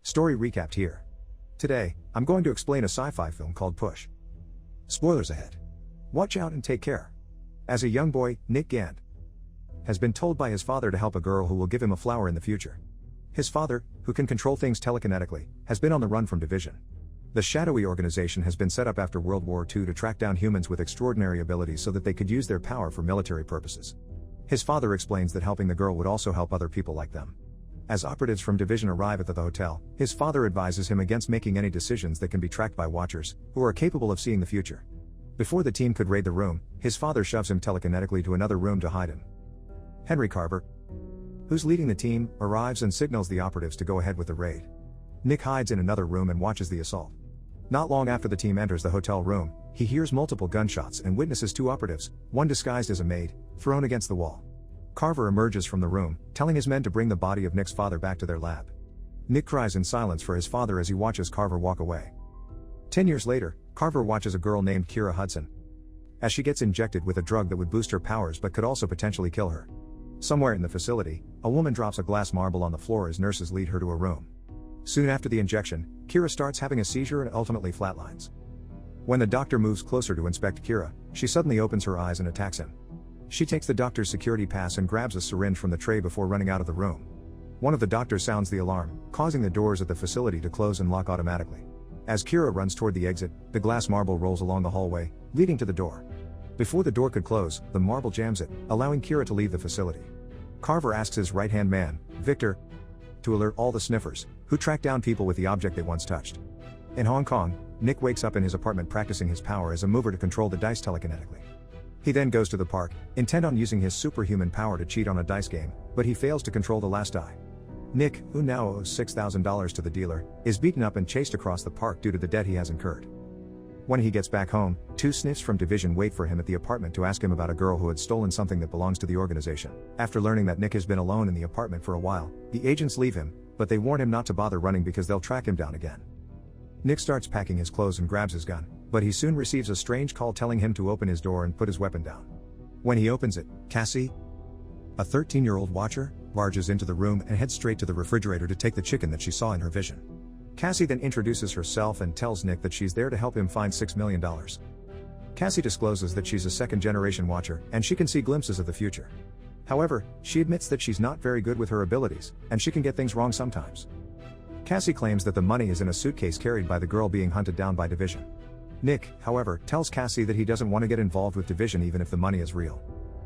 Story recapped here. Today, I'm going to explain a sci-fi film called Push. Spoilers ahead. Watch out and take care. As a young boy, Nick Gant has been told by his father to help a girl who will give him a flower in the future. His father, who can control things telekinetically, has been on the run from division. The shadowy organization has been set up after World War II to track down humans with extraordinary abilities so that they could use their power for military purposes. His father explains that helping the girl would also help other people like them. As operatives from division arrive at the hotel, his father advises him against making any decisions that can be tracked by watchers, who are capable of seeing the future. Before the team could raid the room, his father shoves him telekinetically to another room to hide him. Henry Carver, who's leading the team, arrives and signals the operatives to go ahead with the raid. Nick hides in another room and watches the assault. Not long after the team enters the hotel room, he hears multiple gunshots and witnesses two operatives, one disguised as a maid, thrown against the wall. Carver emerges from the room, telling his men to bring the body of Nick's father back to their lab. Nick cries in silence for his father as he watches Carver walk away. 10 years later, Carver watches a girl named Kira Hudson as she gets injected with a drug that would boost her powers but could also potentially kill her. Somewhere in the facility, a woman drops a glass marble on the floor as nurses lead her to a room. Soon after the injection, Kira starts having a seizure and ultimately flatlines. When the doctor moves closer to inspect Kira, she suddenly opens her eyes and attacks him. She takes the doctor's security pass and grabs a syringe from the tray before running out of the room. One of the doctors sounds the alarm, causing the doors at the facility to close and lock automatically. As Kira runs toward the exit, the glass marble rolls along the hallway, leading to the door. Before the door could close, the marble jams it, allowing Kira to leave the facility. Carver asks his right-hand man, Victor, to alert all the sniffers, who track down people with the object they once touched. In Hong Kong, Nick wakes up in his apartment practicing his power as a mover to control the dice telekinetically. He then goes to the park, intent on using his superhuman power to cheat on a dice game, but he fails to control the last die. Nick, who now owes $6,000 to the dealer, is beaten up and chased across the park due to the debt he has incurred. When he gets back home, two sniffs from Division wait for him at the apartment to ask him about a girl who had stolen something that belongs to the organization. After learning that Nick has been alone in the apartment for a while, the agents leave him, but they warn him not to bother running because they'll track him down again. Nick starts packing his clothes and grabs his gun, but he soon receives a strange call telling him to open his door and put his weapon down. When he opens it, Cassie, a 13-year-old watcher, barges into the room and heads straight to the refrigerator to take the chicken that she saw in her vision. Cassie then introduces herself and tells Nick that she's there to help him find $6 million. Cassie discloses that she's a second-generation watcher and she can see glimpses of the future. However, she admits that she's not very good with her abilities, and she can get things wrong sometimes. Cassie claims that the money is in a suitcase carried by the girl being hunted down by Division. Nick, however, tells Cassie that he doesn't want to get involved with Division even if the money is real.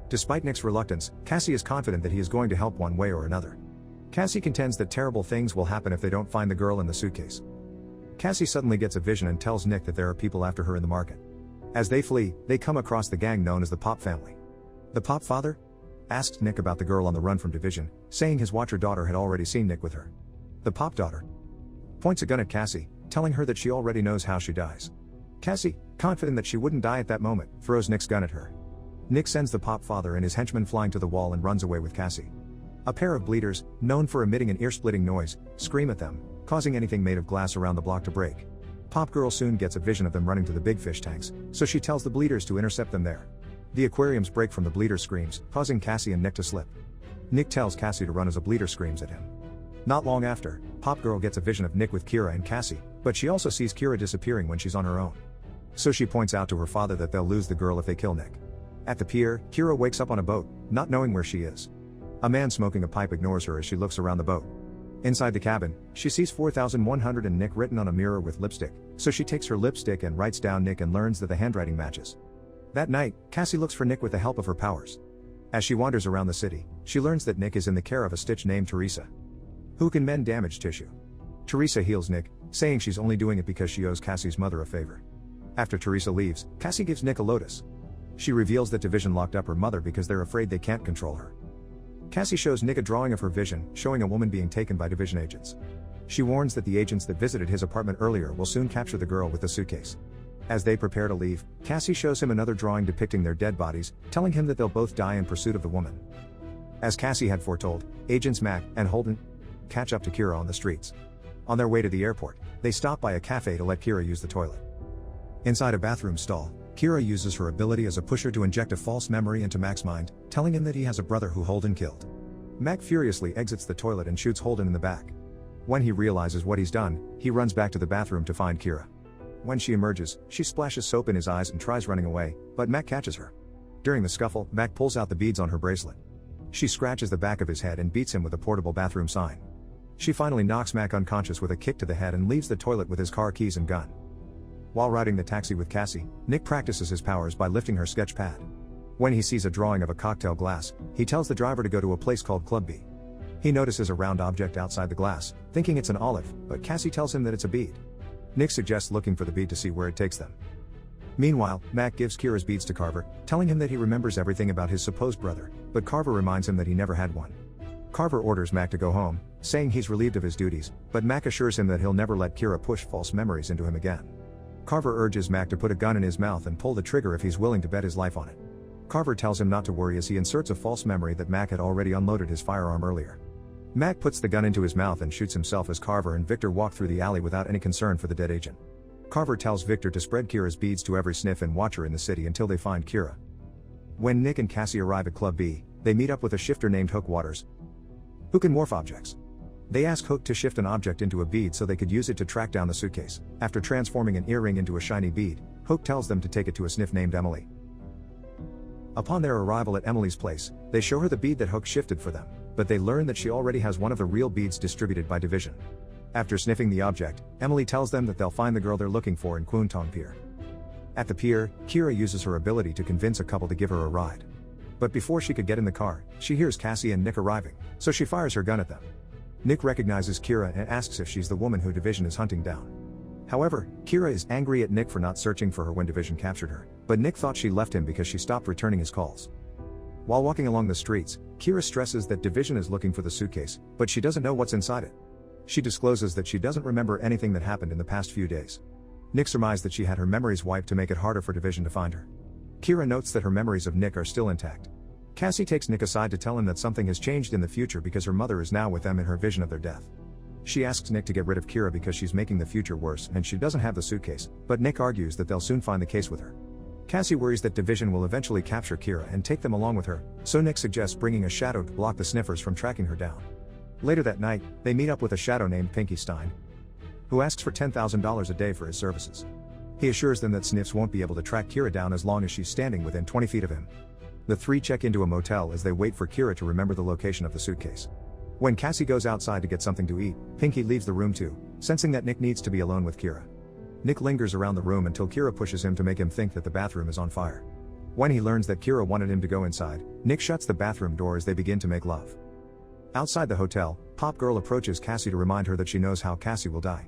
Despite Nick's reluctance, Cassie is confident that he is going to help one way or another. Cassie contends that terrible things will happen if they don't find the girl in the suitcase. Cassie suddenly gets a vision and tells Nick that there are people after her in the market. As they flee, they come across the gang known as the Pop family. The Pop father asks Nick about the girl on the run from Division, saying his watcher daughter had already seen Nick with her. The Pop daughter points a gun at Cassie, telling her that she already knows how she dies. Cassie, confident that she wouldn't die at that moment, throws Nick's gun at her. Nick sends the Pop father and his henchmen flying to the wall and runs away with Cassie. A pair of bleeders, known for emitting an ear-splitting noise, scream at them, causing anything made of glass around the block to break. Pop girl soon gets a vision of them running to the big fish tanks, so she tells the bleeders to intercept them there. The aquariums break from the bleeder screams, causing Cassie and Nick to slip. Nick tells Cassie to run as a bleeder screams at him. Not long after, Pop girl gets a vision of Nick with Kira and Cassie, but she also sees Kira disappearing when she's on her own. So she points out to her father that they'll lose the girl if they kill Nick. At the pier, Kira wakes up on a boat, not knowing where she is. A man smoking a pipe ignores her as she looks around the boat. Inside the cabin, she sees 4100 and Nick written on a mirror with lipstick, so she takes her lipstick and writes down Nick and learns that the handwriting matches. That night, Cassie looks for Nick with the help of her powers. As she wanders around the city, she learns that Nick is in the care of a stitch named Teresa, who can mend damaged tissue. Teresa heals Nick, saying she's only doing it because she owes Cassie's mother a favor. After Teresa leaves, Cassie gives Nick a lotus. She reveals that Division locked up her mother because they're afraid they can't control her. Cassie shows Nick a drawing of her vision, showing a woman being taken by Division agents. She warns that the agents that visited his apartment earlier will soon capture the girl with the suitcase. As they prepare to leave, Cassie shows him another drawing depicting their dead bodies, telling him that they'll both die in pursuit of the woman. As Cassie had foretold, agents Mac and Holden catch up to Kira on the streets. On their way to the airport, they stop by a cafe to let Kira use the toilet. Inside a bathroom stall, Kira uses her ability as a pusher to inject a false memory into Mac's mind, telling him that he has a brother who Holden killed. Mac furiously exits the toilet and shoots Holden in the back. When he realizes what he's done, he runs back to the bathroom to find Kira. When she emerges, she splashes soap in his eyes and tries running away, but Mac catches her. During the scuffle, Mac pulls out the beads on her bracelet. She scratches the back of his head and beats him with a portable bathroom sign. She finally knocks Mac unconscious with a kick to the head and leaves the toilet with his car keys and gun. While riding the taxi with Cassie, Nick practices his powers by lifting her sketch pad. When he sees a drawing of a cocktail glass, he tells the driver to go to a place called Club B. He notices a round object outside the glass, thinking it's an olive, but Cassie tells him that it's a bead. Nick suggests looking for the bead to see where it takes them. Meanwhile, Mac gives Kira's beads to Carver, telling him that he remembers everything about his supposed brother, but Carver reminds him that he never had one. Carver orders Mac to go home, saying he's relieved of his duties, but Mac assures him that he'll never let Kira push false memories into him again. Carver urges Mac to put a gun in his mouth and pull the trigger if he's willing to bet his life on it. Carver tells him not to worry as he inserts a false memory that Mac had already unloaded his firearm earlier. Mac puts the gun into his mouth and shoots himself as Carver and Victor walk through the alley without any concern for the dead agent. Carver tells Victor to spread Kira's beads to every sniff and watcher in the city until they find Kira. When Nick and Cassie arrive at Club B, they meet up with a shifter named Hook Waters, who can morph objects. They ask Hook to shift an object into a bead so they could use it to track down the suitcase. After transforming an earring into a shiny bead, Hook tells them to take it to a sniff named Emily. Upon their arrival at Emily's place, they show her the bead that Hook shifted for them, but they learn that she already has one of the real beads distributed by Division. After sniffing the object, Emily tells them that they'll find the girl they're looking for in Kwun Pier. At the pier, Kira uses her ability to convince a couple to give her a ride. But before she could get in the car, she hears Cassie and Nick arriving, so she fires her gun at them. Nick recognizes Kira and asks if she's the woman who Division is hunting down. However, Kira is angry at Nick for not searching for her when Division captured her, but Nick thought she left him because she stopped returning his calls. While walking along the streets, Kira stresses that Division is looking for the suitcase, but she doesn't know what's inside it. She discloses that she doesn't remember anything that happened in the past few days. Nick surmised that she had her memories wiped to make it harder for Division to find her. Kira notes that her memories of Nick are still intact. Cassie takes Nick aside to tell him that something has changed in the future because her mother is now with them in her vision of their death. She asks Nick to get rid of Kira because she's making the future worse and she doesn't have the suitcase, but Nick argues that they'll soon find the case with her. Cassie worries that Division will eventually capture Kira and take them along with her, so Nick suggests bringing a shadow to block the sniffers from tracking her down. Later that night, they meet up with a shadow named Pinky Stein, who asks for $10,000 a day for his services. He assures them that sniffs won't be able to track Kira down as long as she's standing within 20 feet of him. The three check into a motel as they wait for Kira to remember the location of the suitcase. When Cassie goes outside to get something to eat, Pinky leaves the room too, sensing that Nick needs to be alone with Kira. Nick lingers around the room until Kira pushes him to make him think that the bathroom is on fire. When he learns that Kira wanted him to go inside, Nick shuts the bathroom door as they begin to make love. Outside the hotel, Pop Girl approaches Cassie to remind her that she knows how Cassie will die.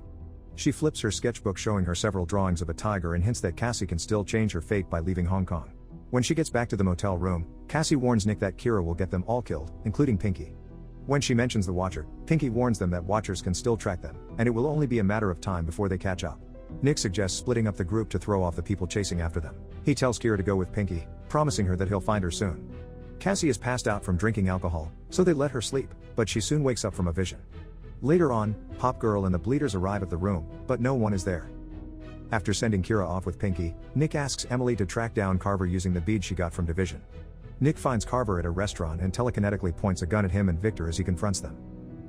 She flips her sketchbook showing her several drawings of a tiger and hints that Cassie can still change her fate by leaving Hong Kong. When she gets back to the motel room, Cassie warns Nick that Kira will get them all killed, including Pinky. When she mentions the Watcher, Pinky warns them that Watchers can still track them, and it will only be a matter of time before they catch up. Nick suggests splitting up the group to throw off the people chasing after them. He tells Kira to go with Pinky, promising her that he'll find her soon. Cassie is passed out from drinking alcohol, so they let her sleep, but she soon wakes up from a vision. Later on, Pop Girl and the Bleeders arrive at the room, but no one is there. After sending Kira off with Pinky, Nick asks Emily to track down Carver using the bead she got from Division. Nick finds Carver at a restaurant and telekinetically points a gun at him and Victor as he confronts them.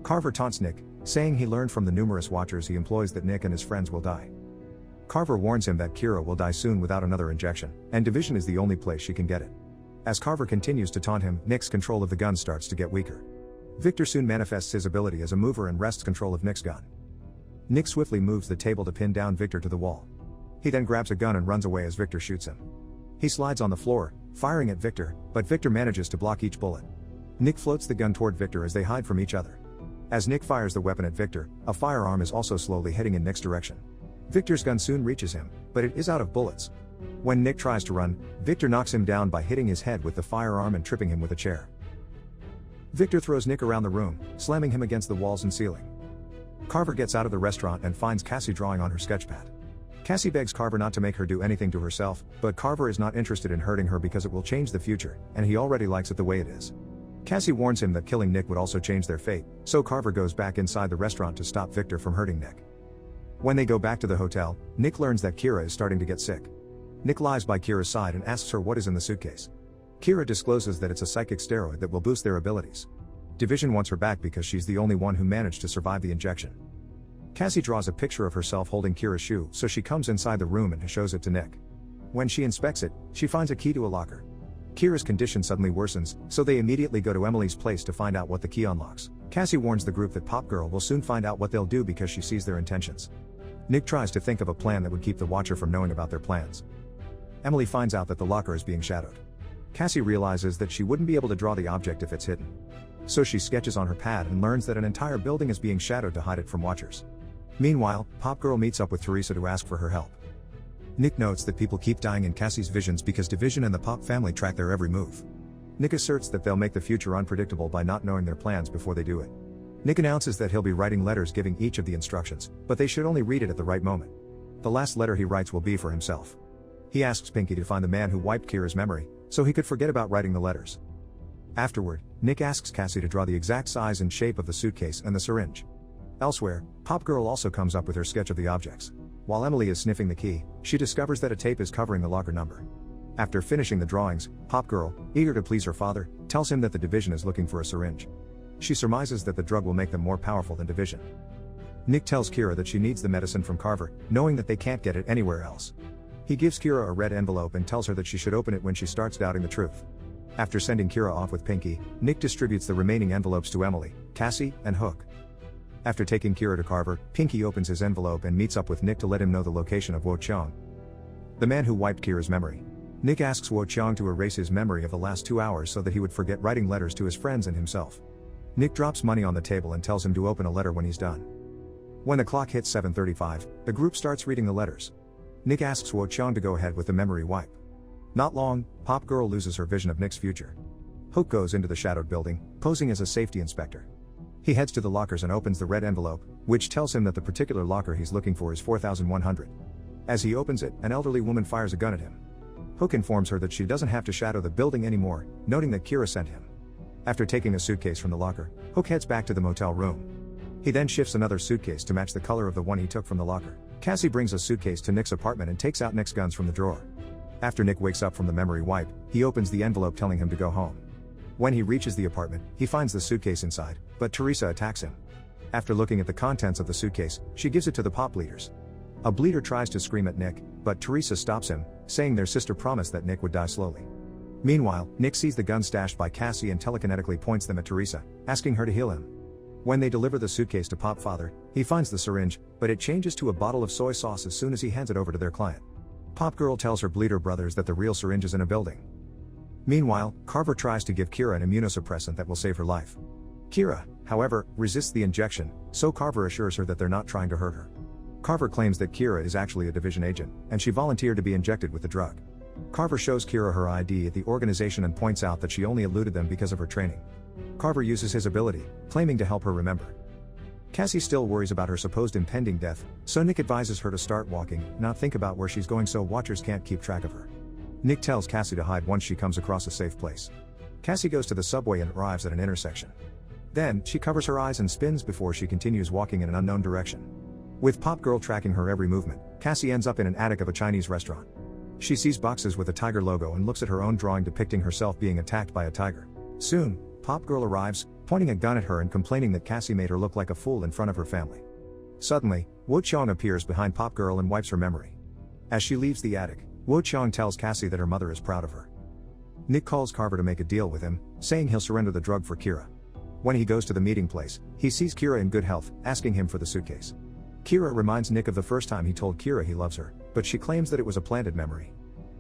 Carver taunts Nick, saying he learned from the numerous watchers he employs that Nick and his friends will die. Carver warns him that Kira will die soon without another injection, and Division is the only place she can get it. As Carver continues to taunt him, Nick's control of the gun starts to get weaker. Victor soon manifests his ability as a mover and wrests control of Nick's gun. Nick swiftly moves the table to pin down Victor to the wall. He then grabs a gun and runs away as Victor shoots him. He slides on the floor, firing at Victor, but Victor manages to block each bullet. Nick floats the gun toward Victor as they hide from each other. As Nick fires the weapon at Victor, a firearm is also slowly heading in Nick's direction. Victor's gun soon reaches him, but it is out of bullets. When Nick tries to run, Victor knocks him down by hitting his head with the firearm and tripping him with a chair. Victor throws Nick around the room, slamming him against the walls and ceiling. Carver gets out of the restaurant and finds Cassie drawing on her sketchpad. Cassie begs Carver not to make her do anything to herself, but Carver is not interested in hurting her because it will change the future, and he already likes it the way it is. Cassie warns him that killing Nick would also change their fate, so Carver goes back inside the restaurant to stop Victor from hurting Nick. When they go back to the hotel, Nick learns that Kira is starting to get sick. Nick lies by Kira's side and asks her what is in the suitcase. Kira discloses that it's a psychic steroid that will boost their abilities. Division wants her back because she's the only one who managed to survive the injection. Cassie draws a picture of herself holding Kira's shoe, so she comes inside the room and shows it to Nick. When she inspects it, she finds a key to a locker. Kira's condition suddenly worsens, so they immediately go to Emily's place to find out what the key unlocks. Cassie warns the group that Pop Girl will soon find out what they'll do because she sees their intentions. Nick tries to think of a plan that would keep the Watcher from knowing about their plans. Emily finds out that the locker is being shadowed. Cassie realizes that she wouldn't be able to draw the object if it's hidden. So she sketches on her pad and learns that an entire building is being shadowed to hide it from Watchers. Meanwhile, Pop Girl meets up with Teresa to ask for her help. Nick notes that people keep dying in Cassie's visions because Division and the Pop family track their every move. Nick asserts that they'll make the future unpredictable by not knowing their plans before they do it. Nick announces that he'll be writing letters giving each of the instructions, but they should only read it at the right moment. The last letter he writes will be for himself. He asks Pinky to find the man who wiped Kira's memory, so he could forget about writing the letters. Afterward, Nick asks Cassie to draw the exact size and shape of the suitcase and the syringe. Elsewhere, Pop Girl also comes up with her sketch of the objects. While Emily is sniffing the key, she discovers that a tape is covering the locker number. After finishing the drawings, Pop Girl, eager to please her father, tells him that the Division is looking for a syringe. She surmises that the drug will make them more powerful than Division. Nick tells Kira that she needs the medicine from Carver, knowing that they can't get it anywhere else. He gives Kira a red envelope and tells her that she should open it when she starts doubting the truth. After sending Kira off with Pinky, Nick distributes the remaining envelopes to Emily, Cassie, and Hook. After taking Kira to Carver, Pinky opens his envelope and meets up with Nick to let him know the location of Wo Chiang, the man who wiped Kira's memory. Nick asks Wo Chiang to erase his memory of the last 2 hours so that he would forget writing letters to his friends and himself. Nick drops money on the table and tells him to open a letter when he's done. When the clock hits 7:35, the group starts reading the letters. Nick asks Wo Chiang to go ahead with the memory wipe. Not long, Pop Girl loses her vision of Nick's future. Hook goes into the shadowed building, posing as a safety inspector. He heads to the lockers and opens the red envelope, which tells him that the particular locker he's looking for is 4100. As he opens it, an elderly woman fires a gun at him. Hook informs her that she doesn't have to shadow the building anymore, noting that Kira sent him. After taking a suitcase from the locker, Hook heads back to the motel room. He then shifts another suitcase to match the color of the one he took from the locker. Cassie brings a suitcase to Nick's apartment and takes out Nick's guns from the drawer. After Nick wakes up from the memory wipe, he opens the envelope telling him to go home. When he reaches the apartment, he finds the suitcase inside, but Teresa attacks him. After looking at the contents of the suitcase, she gives it to the Pop leaders. A bleeder tries to scream at Nick, but Teresa stops him, saying their sister promised that Nick would die slowly. Meanwhile, Nick sees the gun stashed by Cassie and telekinetically points them at Teresa, asking her to heal him. When they deliver the suitcase to Pop Father, he finds the syringe, but it changes to a bottle of soy sauce as soon as he hands it over to their client. Pop Girl tells her bleeder brothers that the real syringe is in a building. Meanwhile, Carver tries to give Kira an immunosuppressant that will save her life. Kira, however, resists the injection, so Carver assures her that they're not trying to hurt her. Carver claims that Kira is actually a Division agent, and she volunteered to be injected with the drug. Carver shows Kira her ID at the organization and points out that she only eluded them because of her training. Carver uses his ability, claiming to help her remember. Cassie still worries about her supposed impending death, so Nick advises her to start walking, not think about where she's going so Watchers can't keep track of her. Nick tells Cassie to hide once she comes across a safe place. Cassie goes to the subway and arrives at an intersection. Then, she covers her eyes and spins before she continues walking in an unknown direction. With Pop Girl tracking her every movement, Cassie ends up in an attic of a Chinese restaurant. She sees boxes with a tiger logo and looks at her own drawing depicting herself being attacked by a tiger. Soon, Pop Girl arrives, pointing a gun at her and complaining that Cassie made her look like a fool in front of her family. Suddenly, Wo Chiang appears behind Pop Girl and wipes her memory. As she leaves the attic, Wo Chiang tells Cassie that her mother is proud of her. Nick calls Carver to make a deal with him, saying he'll surrender the drug for Kira. When he goes to the meeting place, he sees Kira in good health, asking him for the suitcase. Kira reminds Nick of the first time he told Kira he loves her, but she claims that it was a planted memory.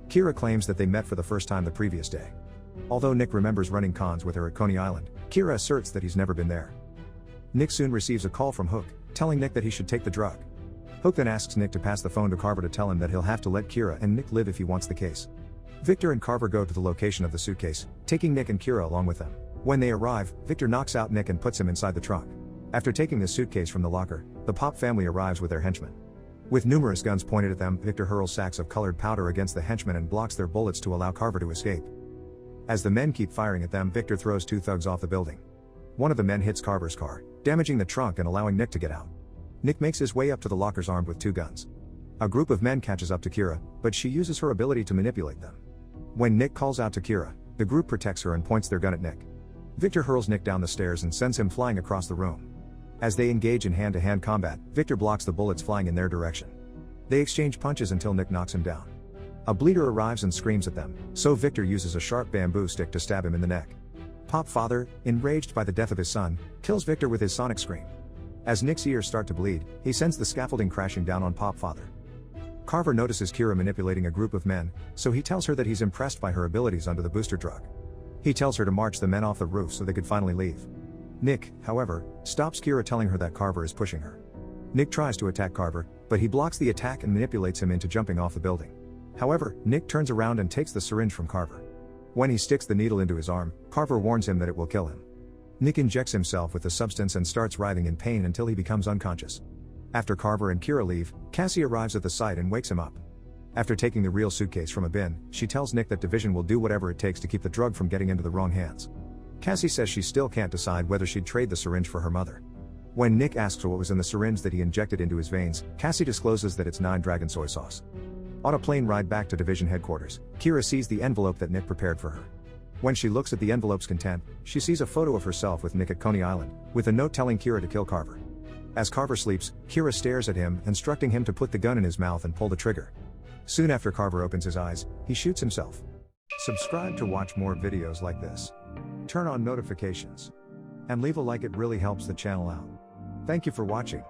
Kira claims that they met for the first time the previous day. Although Nick remembers running cons with her at Coney Island, Kira asserts that he's never been there. Nick soon receives a call from Hook, telling Nick that he should take the drug. Hook then asks Nick to pass the phone to Carver to tell him that he'll have to let Kira and Nick live if he wants the case. Victor and Carver go to the location of the suitcase, taking Nick and Kira along with them. When they arrive, Victor knocks out Nick and puts him inside the trunk. After taking the suitcase from the locker, the Pop family arrives with their henchmen. With numerous guns pointed at them, Victor hurls sacks of colored powder against the henchmen and blocks their bullets to allow Carver to escape. As the men keep firing at them, Victor throws 2 thugs off the building. One of the men hits Carver's car, damaging the trunk and allowing Nick to get out. Nick makes his way up to the lockers armed with 2 guns. A group of men catches up to Kira, but she uses her ability to manipulate them. When Nick calls out to Kira, the group protects her and points their gun at Nick. Victor hurls Nick down the stairs and sends him flying across the room. As they engage in hand-to-hand combat, Victor blocks the bullets flying in their direction. They exchange punches until Nick knocks him down. A bleeder arrives and screams at them, so Victor uses a sharp bamboo stick to stab him in the neck. Pop Father, enraged by the death of his son, kills Victor with his sonic scream. As Nick's ears start to bleed, he sends the scaffolding crashing down on Pop Father. Carver notices Kira manipulating a group of men, so he tells her that he's impressed by her abilities under the booster drug. He tells her to march the men off the roof so they could finally leave. Nick, however, stops Kira, telling her that Carver is pushing her. Nick tries to attack Carver, but he blocks the attack and manipulates him into jumping off the building. However, Nick turns around and takes the syringe from Carver. When he sticks the needle into his arm, Carver warns him that it will kill him. Nick injects himself with the substance and starts writhing in pain until he becomes unconscious. After Carver and Kira leave, Cassie arrives at the site and wakes him up. After taking the real suitcase from a bin, she tells Nick that Division will do whatever it takes to keep the drug from getting into the wrong hands. Cassie says she still can't decide whether she'd trade the syringe for her mother. When Nick asks her what was in the syringe that he injected into his veins, Cassie discloses that it's 9 dragon soy sauce. On a plane ride back to Division headquarters, Kira sees the envelope that Nick prepared for her. When she looks at the envelope's content, she sees a photo of herself with Nick at Coney Island, with a note telling Kira to kill Carver. As Carver sleeps, Kira stares at him, instructing him to put the gun in his mouth and pull the trigger. Soon after Carver opens his eyes, he shoots himself. Subscribe to watch more videos like this. Turn on notifications. And leave a like, it really helps the channel out. Thank you for watching.